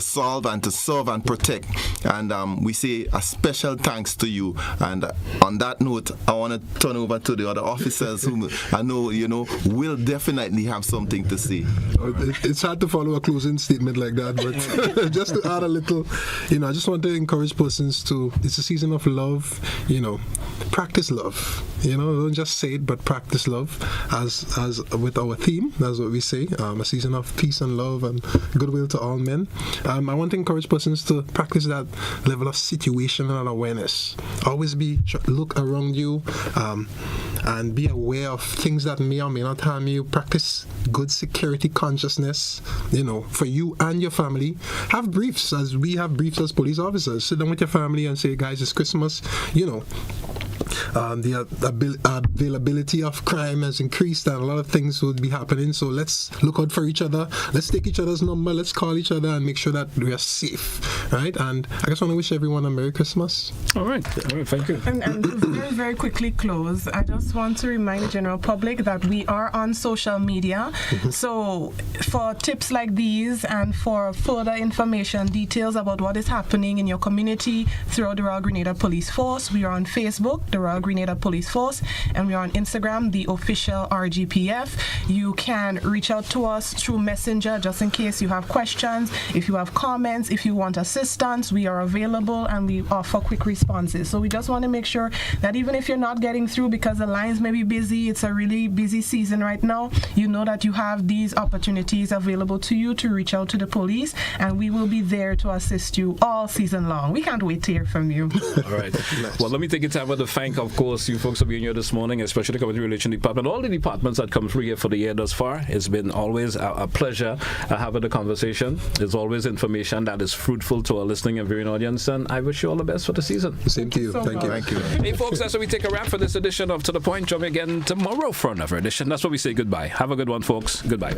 solve and to serve and protect. And we say a special thanks to you. And on that note, I want to turn over to the other officers who I know, will definitely have something to say. It's hard to follow a closing statement like that, but just to add a little, I just want to encourage persons to, it's a season of love, practice love, don't just say it, but practice love as with our theme. That's what we say, a season of peace and love and goodwill to all men. I want to encourage persons to practice that level of situational awareness. Always look around you and be aware of things that may or may not harm you. Practice good security consciousness, for you and your family. Have briefs, as we have briefs as police officers. Sit down with your family and say, guys, it's Christmas, the availability of crime has increased and a lot of things would be happening, so let's look out for each other, let's take each other's number, let's call each other and make sure that we are safe, right? And I just want to wish everyone a Merry Christmas. All right, thank you. And to very, very quickly close, I just want to remind the general public that we are on social media. So for tips like these and for further information, details about what is happening in your community throughout the Royal Grenada Police Force, we are on Facebook, the Royal Grenada Police Force, and we are on Instagram, the official RGPF. You can reach out to us through Messenger just in case you have questions, if you have comments, if you want assistance, we are available and we offer quick responses. So we just want to make sure that even if you're not getting through because the lines may be busy, it's a really busy season right now, you know that you have these opportunities available to you to reach out to the police, and we will be there to assist you all season long. We can't wait to hear from you. All right. Well, let me take time to thank, of course, you folks for being here this morning, especially the Community Relations Department, all the departments that come through here for the year thus far. It's been always a pleasure having the conversation. It's always information that is fruitful to our listening and viewing audience, and I wish you all the best for the season. Same to you. Thank you. Hey, folks, that's where we take a wrap for this edition of To The Point. Join me again tomorrow for another edition. That's what we say goodbye. Have a good one, folks. Goodbye.